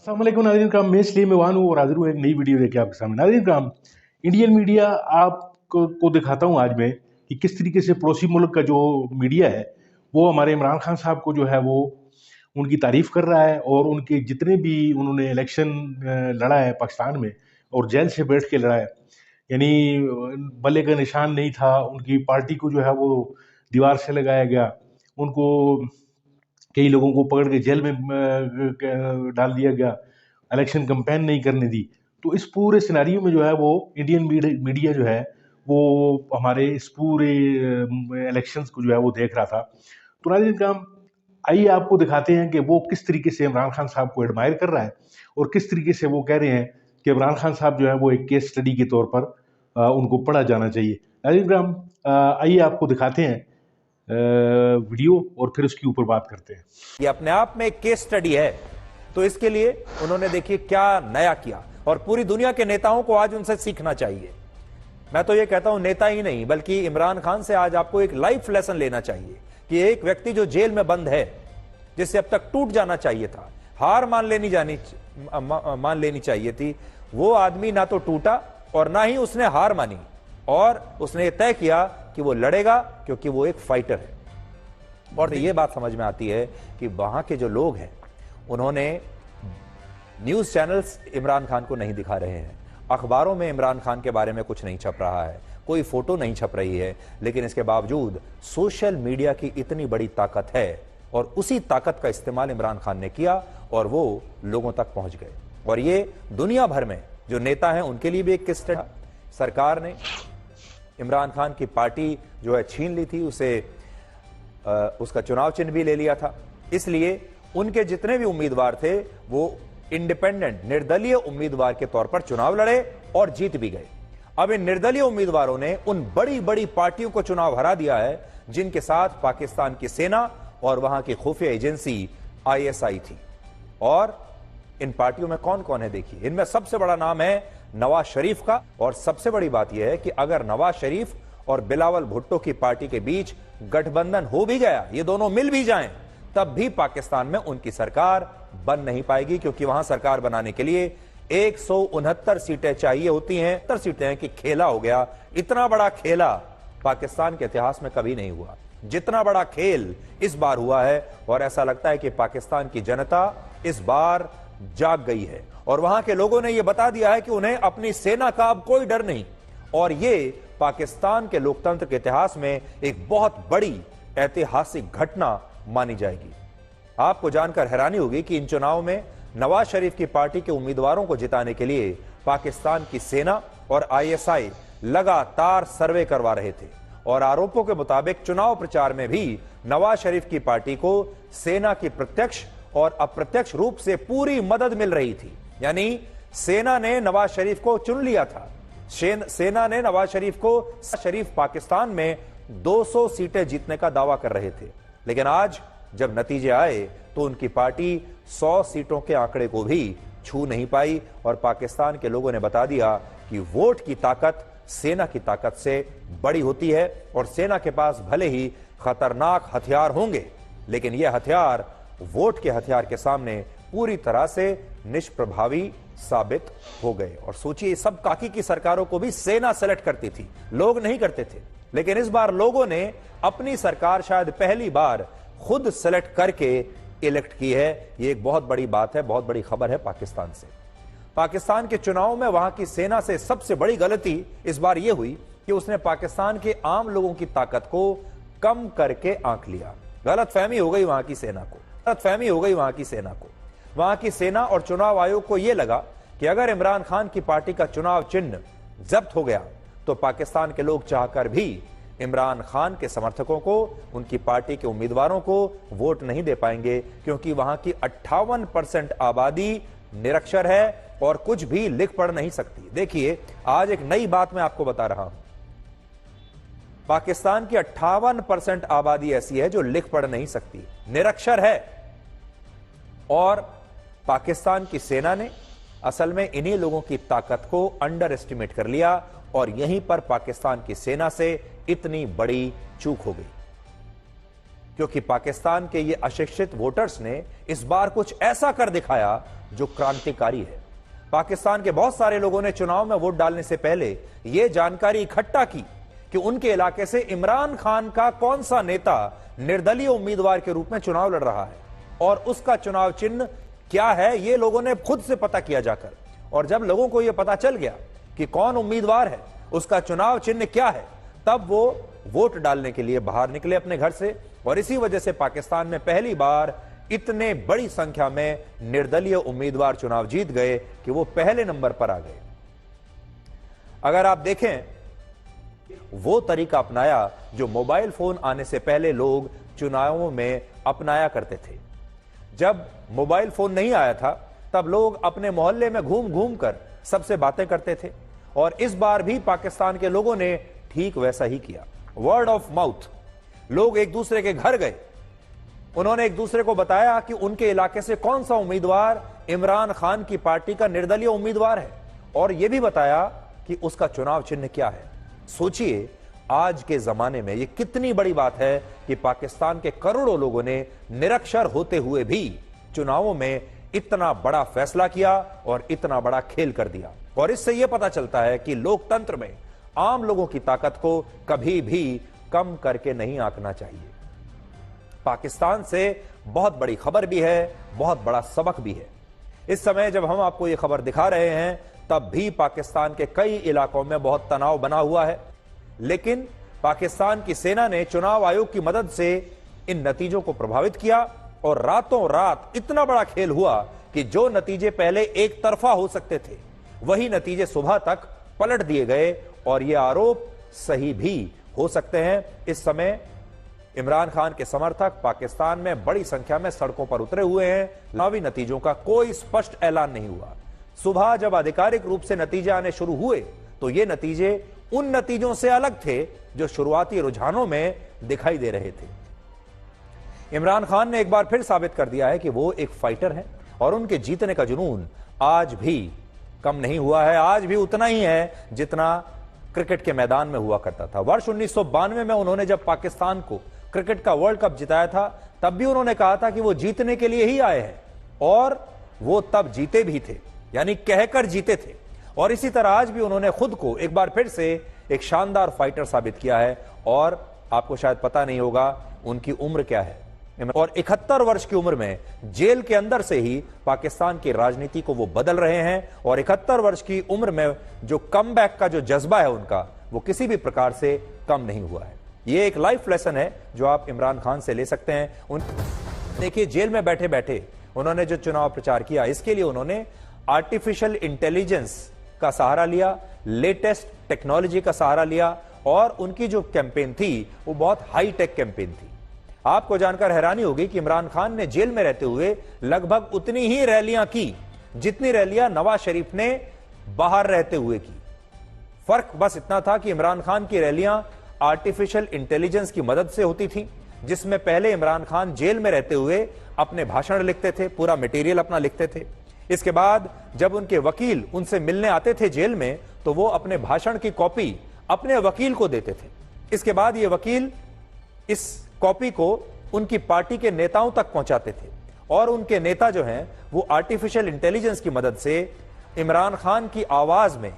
अस्सलाम वालेकुम नाज़रीन कराम, मैं इसलिए मेवान हूँ और हाजिर हूँ एक नई वीडियो लेके आपके सामने। नाज़रीन कराम, इंडियन मीडिया आपको दिखाता हूँ आज मैं कि किस तरीके से पड़ोसी मुल्क का जो मीडिया है वो हमारे इमरान खान साहब को जो है वो उनकी तारीफ कर रहा है, और उनके जितने भी उन्होंने इलेक्शन लड़ा है पाकिस्तान में और जेल से बैठ के लड़ा है, यानी बल्ले का निशान नहीं था, उनकी पार्टी को जो है वो दीवार से लगाया गया, उनको कई लोगों को पकड़ के जेल में डाल दिया गया, इलेक्शन कैंपेन नहीं करने दी। तो इस पूरे सिनेरियो में जो है वो इंडियन मीडिया जो है वो हमारे इस पूरे इलेक्शंस को जो है वो देख रहा था। तो नाज़रीन काम, आइए आपको दिखाते हैं कि वो किस तरीके से इमरान खान साहब को एडमायर कर रहा है और किस तरीके से वो कह रहे हैं कि इमरान खान साहब जो है वो एक केस स्टडी के तौर पर उनको पढ़ा जाना चाहिए। नाज़रीन काम, आइए आपको दिखाते हैं वीडियो और फिर उसके ऊपर बात करते हैं। ये अपने आप में एक केस स्टडी है, तो इसके लिए उन्होंने देखिए क्या नया किया और पूरी दुनिया के नेताओं को आज उनसे सीखना चाहिए। मैं तो ये कहता हूं नेता ही नहीं बल्कि इमरान खान से आज आपको एक लाइफ लेसन लेना चाहिए कि एक व्यक्ति जो जेल में बंद है, जिससे अब तक टूट जाना चाहिए था, हार मान लेनी चाहिए थी, वो आदमी ना तो टूटा और ना ही उसने हार मानी, और उसने ये तय किया कि वो लड़ेगा क्योंकि वो एक फाइटर है। और ये बात समझ में आती है कि वहां के जो लोग हैं उन्होंने न्यूज चैनल्स इमरान खान को नहीं दिखा रहे हैं, अखबारों में इमरान खान के बारे में कुछ नहीं छप रहा है, कोई फोटो नहीं छप रही है, लेकिन इसके बावजूद सोशल मीडिया की इतनी बड़ी ताकत है और उसी ताकत का इस्तेमाल इमरान खान ने किया और वो लोगों तक पहुंच गए। और ये दुनिया भर में जो नेता हैं उनके लिए भी एक किस्सा है। सरकार ने इमरान खान की पार्टी जो है छीन ली थी, उसका चुनाव चिन्ह भी ले लिया था, इसलिए उनके जितने भी उम्मीदवार थे वो इंडिपेंडेंट निर्दलीय उम्मीदवार के तौर पर चुनाव लड़े और जीत भी गए। अब इन निर्दलीय उम्मीदवारों ने उन बड़ी बड़ी पार्टियों को चुनाव हरा दिया है जिनके साथ पाकिस्तान की सेना और वहां की खुफिया एजेंसी ISI थी। और इन पार्टियों में कौन कौन है देखिए, इनमें सबसे बड़ा नाम है नवाज शरीफ का। और सबसे बड़ी बात यह है कि अगर नवाज शरीफ और बिलावल भुट्टो की पार्टी के बीच गठबंधन हो भी गया, ये दोनों मिल भी जाएं, तब भी पाकिस्तान में उनकी सरकार बन नहीं पाएगी, क्योंकि वहां सरकार बनाने के लिए 169 सीटें चाहिए होती हैं। 70 सीटें हैं कि खेला हो गया। इतना बड़ा खेला पाकिस्तान के इतिहास में कभी नहीं हुआ जितना बड़ा खेल इस बार हुआ है। और ऐसा लगता है कि पाकिस्तान की जनता इस बार जाग गई है और वहां के लोगों ने यह बता दिया है कि उन्हें अपनी सेना का अब कोई डर नहीं। और ये पाकिस्तान के लोकतंत्र के इतिहास में एक बहुत बड़ी ऐतिहासिक घटना मानी जाएगी। आपको जानकर हैरानी होगी कि इन चुनाव में नवाज शरीफ की पार्टी के उम्मीदवारों को जिताने के लिए पाकिस्तान की सेना और ISI लगातार सर्वे करवा रहे थे, और आरोपों के मुताबिक चुनाव प्रचार में भी नवाज शरीफ की पार्टी को सेना की प्रत्यक्ष और अप्रत्यक्ष रूप से पूरी मदद मिल रही थी। यानी सेना ने नवाज शरीफ को चुन लिया था। सेना ने नवाज शरीफ पाकिस्तान में 200 सीटें जीतने का दावा कर रहे थे, लेकिन आज जब नतीजे आए तो उनकी पार्टी 100 सीटों के आंकड़े को भी छू नहीं पाई। और पाकिस्तान के लोगों ने बता दिया कि वोट की ताकत सेना की ताकत से बड़ी होती है, और सेना के पास भले ही खतरनाक हथियार होंगे, लेकिन यह हथियार वोट के हथियार के सामने पूरी तरह से निष्प्रभावी साबित हो गए। और सोचिए, सब काकी की सरकारों को भी सेना सेलेक्ट करती थी, लोग नहीं करते थे, लेकिन इस बार लोगों ने अपनी सरकार शायद पहली बार खुद सेलेक्ट करके इलेक्ट की है। यह एक बहुत बड़ी बात है, बहुत बड़ी खबर है पाकिस्तान से। पाकिस्तान के चुनाव में वहां की सेना से सबसे बड़ी गलती इस बार यह हुई कि उसने पाकिस्तान के आम लोगों की ताकत को कम करके आंक लिया। गलतफहमी हो गई वहां की सेना को। वहां की सेना और चुनाव आयोग को यह लगा कि अगर इमरान खान की पार्टी का चुनाव चिन्ह जब्त हो गया तो पाकिस्तान के लोग चाहकर भी इमरान खान के समर्थकों को, उनकी पार्टी के उम्मीदवारों को वोट नहीं दे पाएंगे, क्योंकि वहां की 58% आबादी निरक्षर है और कुछ भी लिख पढ़ नहीं सकती। देखिए, आज एक नई बात मैं आपको बता रहा हूं। पाकिस्तान की 58% आबादी ऐसी है जो लिख पढ़ नहीं सकती, निरक्षर है। और पाकिस्तान की सेना ने असल में इन्हीं लोगों की ताकत को अंडर एस्टिमेट कर लिया, और यहीं पर पाकिस्तान की सेना से इतनी बड़ी चूक हो गई, क्योंकि पाकिस्तान के ये अशिक्षित वोटर्स ने इस बार कुछ ऐसा कर दिखाया जो क्रांतिकारी है। पाकिस्तान के बहुत सारे लोगों ने चुनाव में वोट डालने से पहले यह जानकारी इकट्ठा की कि उनके इलाके से इमरान खान का कौन सा नेता निर्दलीय उम्मीदवार के रूप में चुनाव लड़ रहा है और उसका चुनाव चिन्ह क्या है, यह लोगों ने खुद से पता किया जाकर। और जब लोगों को यह पता चल गया कि कौन उम्मीदवार है, उसका चुनाव चिन्ह क्या है, तब वो वोट डालने के लिए बाहर निकले अपने घर से। और इसी वजह से पाकिस्तान में पहली बार इतने बड़ी संख्या में निर्दलीय उम्मीदवार चुनाव जीत गए कि वो पहले नंबर पर आ गए। अगर आप देखें, वो तरीका अपनाया जो मोबाइल फोन आने से पहले लोग चुनावों में अपनाया करते थे। जब मोबाइल फोन नहीं आया था तब लोग अपने मोहल्ले में घूम घूम कर सबसे बातें करते थे, और इस बार भी पाकिस्तान के लोगों ने ठीक वैसा ही किया। वर्ड ऑफ माउथ, लोग एक दूसरे के घर गए, उन्होंने एक दूसरे को बताया कि उनके इलाके से कौन सा उम्मीदवार इमरान खान की पार्टी का निर्दलीय उम्मीदवार है, और यह भी बताया कि उसका चुनाव चिन्ह क्या है। सोचिए, आज के जमाने में यह कितनी बड़ी बात है कि पाकिस्तान के करोड़ों लोगों ने निरक्षर होते हुए भी चुनावों में इतना बड़ा फैसला किया और इतना बड़ा खेल कर दिया। और इससे यह पता चलता है कि लोकतंत्र में आम लोगों की ताकत को कभी भी कम करके नहीं आंकना चाहिए। पाकिस्तान से बहुत बड़ी खबर भी है, बहुत बड़ा सबक भी है। इस समय जब हम आपको यह खबर दिखा रहे हैं तब भी पाकिस्तान के कई इलाकों में बहुत तनाव बना हुआ है, लेकिन पाकिस्तान की सेना ने चुनाव आयोग की मदद से इन नतीजों को प्रभावित किया और रातों रात इतना बड़ा खेल हुआ कि जो नतीजे पहले एक तरफा हो सकते थे वही नतीजे सुबह तक पलट दिए गए, और ये आरोप सही भी हो सकते हैं। इस समय इमरान खान के समर्थक पाकिस्तान में बड़ी संख्या में सड़कों पर उतरे हुए हैं। चुनावी नतीजों का कोई स्पष्ट ऐलान नहीं हुआ। सुबह जब आधिकारिक रूप से नतीजे आने शुरू हुए तो ये नतीजे उन नतीजों से अलग थे जो शुरुआती रुझानों में दिखाई दे रहे थे। इमरान खान ने एक बार फिर साबित कर दिया है कि वो एक फाइटर हैं और उनके जीतने का जुनून आज भी कम नहीं हुआ है, आज भी उतना ही है जितना क्रिकेट के मैदान में हुआ करता था। वर्ष 1992 में उन्होंने जब पाकिस्तान को क्रिकेट का वर्ल्ड कप जिताया था तब भी उन्होंने कहा था कि वो जीतने के लिए ही आए हैं, और वो तब जीते भी थे, यानी कहकर जीते थे। और इसी तरह आज भी उन्होंने खुद को एक बार फिर से एक शानदार फाइटर साबित किया है। और आपको शायद पता नहीं होगा उनकी उम्र क्या है, और 71 वर्ष की उम्र में जेल के अंदर से ही पाकिस्तान की राजनीति को वो बदल रहे हैं। और 71 वर्ष की उम्र में जो कमबैक का जो जज्बा है उनका, वो किसी भी प्रकार से कम नहीं हुआ है। ये एक लाइफ लेसन है जो आप इमरान खान से ले सकते हैं। देखिए, जेल में बैठे बैठे उन्होंने जो चुनाव प्रचार किया, इसके लिए उन्होंने आर्टिफिशियल इंटेलिजेंस का सहारा लिया, लेटेस्ट टेक्नोलॉजी का सहारा लिया, और उनकी जो कैंपेन थी वो बहुत हाई टेक कैंपेन थी। आपको जानकर हैरानी होगी कि इमरान खान ने जेल में रहते हुए लगभग उतनी ही रैलियां की जितनी रैलियां नवाज शरीफ ने बाहर रहते हुए की। फर्क बस इतना था कि इमरान खान की रैलियां आर्टिफिशियल इंटेलिजेंस की मदद से होती थी, जिसमें पहले इमरान खान जेल में रहते हुए अपने भाषण लिखते थे, पूरा मटेरियल अपना लिखते थे। इसके बाद जब उनके वकील उनसे मिलने आते थे जेल में, तो वो अपने भाषण की कॉपी अपने वकील को देते थे। इसके बाद ये वकील इस कॉपी को उनकी पार्टी के नेताओं तक पहुंचाते थे, और उनके नेता जो हैं वो आर्टिफिशियल इंटेलिजेंस की मदद से इमरान खान की आवाज में,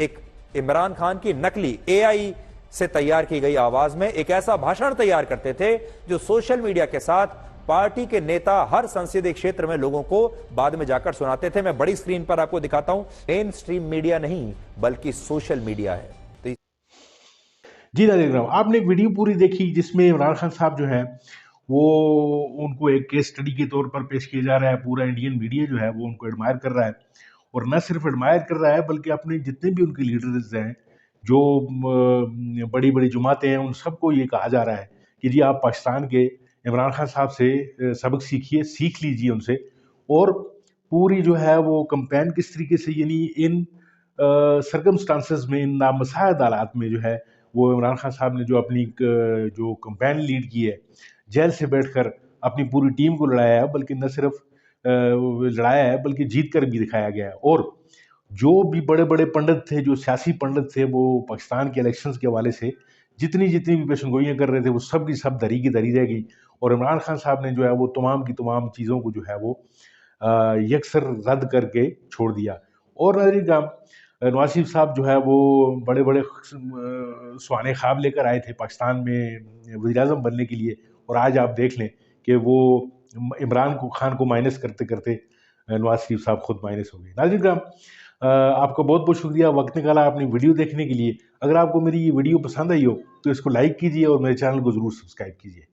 एक इमरान खान की नकली एआई से तैयार की गई आवाज में एक ऐसा भाषण तैयार करते थे जो सोशल मीडिया के साथ पार्टी के नेता हर संसदीय क्षेत्र में लोगों को बाद में जाकर सुनाते थे। मैं बड़ी स्क्रीन पर आपको दिखाता हूं, मेन स्ट्रीम मीडिया नहीं बल्कि सोशल मीडिया है। तो जी देख रहा हूँ, आपने एक वीडियो पूरी देखी जिसमें इमरान खान साहब जो है वो उनको एक केस स्टडी के तौर पर पेश किया जा रहा है। पूरा इंडियन मीडिया जो है वो उनको एडमायर कर रहा है, और न सिर्फ एडमायर कर रहा है बल्कि अपने जितने भी उनके लीडर्स हैं, जो बड़ी बड़ी जमातें हैं, उन सबको ये कहा जा रहा है कि जी आप पाकिस्तान के इमरान खान साहब से सबक सीखिए, सीख लीजिए उनसे। और पूरी जो है वो कंपेन किस तरीके से, यानी इन सर्कमस्टांसेस में, इन नामसायद हालात में जो है वो इमरान खान साहब ने जो अपनी जो कंपेन लीड की है, जेल से बैठकर अपनी पूरी टीम को लड़ाया है, बल्कि न सिर्फ लड़ाया है बल्कि जीत कर भी दिखाया गया है। और जो भी बड़े बड़े पंडित थे, जो सियासी पंडित थे, वो पाकिस्तान के इलेक्शंस के हवाले से जितनी भी पेशनगोइयाँ कर रहे थे वो सब की सब धरी की धरी रह गई। और इमरान खान साहब ने जो है वो तमाम की तमाम चीज़ों को जो है वो यकसर रद्द करके छोड़ दिया। और नाज़रीन किराम, नवाज शरीफ साहब जो है वो बड़े बड़े सुहाने ख्वाब लेकर आए थे पाकिस्तान में वज़ीर-ए-आज़म बनने के लिए, और आज आप देख लें कि वो इमरान खान को माइनस करते करते नवाज शरीफ साहब खुद माइनस हो गए। नाज़रीन किराम, आपका बहुत बहुत शुक्रिया वक्त निकाला आपने वीडियो देखने के लिए। अगर आपको मेरी ये वीडियो पसंद आई हो तो इसको लाइक कीजिए और मेरे चैनल को ज़रूर सब्सक्राइब कीजिए।